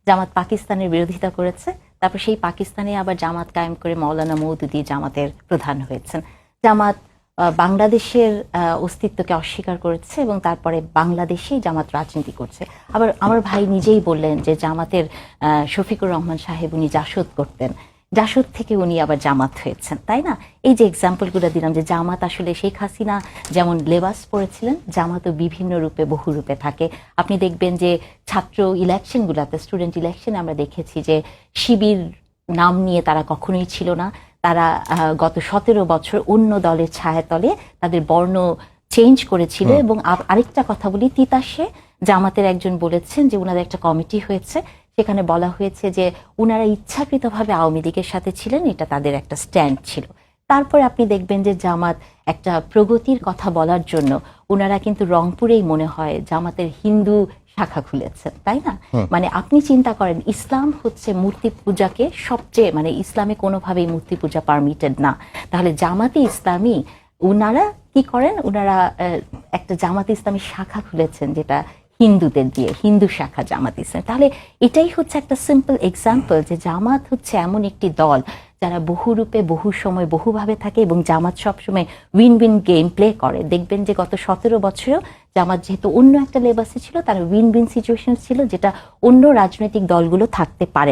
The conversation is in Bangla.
জামাত পাকিস্তানের বিরোধিতা করেছে, তারপর সেই পাকিস্তানে আবার জামাত কায়েম করে মাওলানা মওদুদি জামাতের প্রধান হয়েছেন। জামাত বাংলাদেশের অস্তিত্বকে অস্বীকার করেছে এবং তারপরে বাংলাদেশেই জামাত রাজনীতি করছে। আবার আমার ভাই নিজেই বললেন যে জামাতের শফিকুর রহমান সাহেব উনি জাসদ করতেন, জাসদ থেকে উনি আবার জামাত হয়েছেন, তাই না? এই যে এক্সাম্পলগুলো দিলাম যে জামাত আসলে শেখ হাসিনা যেমন লেবাস পরেছিলেন, জামাতও বিভিন্ন রূপে বহু রূপে থাকে। আপনি দেখবেন যে ছাত্র ইলেকশনগুলোতে, স্টুডেন্ট ইলেকশনে আমরা দেখেছি যে শিবির নাম নিয়ে তারা কখনোই ছিল না। তারা গত 17 বছর অন্য দলের ছায়াতলে তাদের বর্ণ চেঞ্জ করেছিল। এবং আরেকটা কথা বলি, তিতাসে জামাতের একজন বলেছেন যে ওনাদের একটা কমিটি হয়েছে, সেখানে বলা হয়েছে যে ওনারা ইচ্ছাকৃতভাবে আওয়ামী লীগের সাথে ছিলেন, এটা তাদের একটা স্ট্যান্ড ছিল। তারপরে আপনি দেখবেন যে জামাত একটা প্রগতির কথা বলার জন্য ওনারা কিন্তু রংপুরেই মনে হয় জামাতের হিন্দু শাখা খুলেছেন, তাই না? মানে আপনি চিন্তা করেন, ইসলাম হচ্ছে মূর্তি পূজাকে সবচেয়ে, মানে ইসলামে কোনোভাবেই মূর্তি পূজা পারমিটেড না, তাহলে জামাতে ইসলামী ওনারা কি করেন? ওনারা একটা জামাতে ইসলামী শাখা খুলেছেন যেটা হিন্দুদের দিয়ে, হিন্দু শাখা জামাত ইসলাম। তাহলে এটাই হচ্ছে একটা সিম্পল এক্সাম্পল যে জামাত হচ্ছে এমন একটি দল যারা বহু রূপে বহু সময় বহুভাবে থাকে এবং জামাত সবসময় উইন উইন গেম প্লে করে। দেখবেন যে গত 17 বছরেও জামাত যেহেতু অন্য একটা লেবাসে ছিল, তারা উইন উইন সিচুয়েশন ছিল, যেটা অন্য রাজনৈতিক দলগুলো থাকতে পারে না।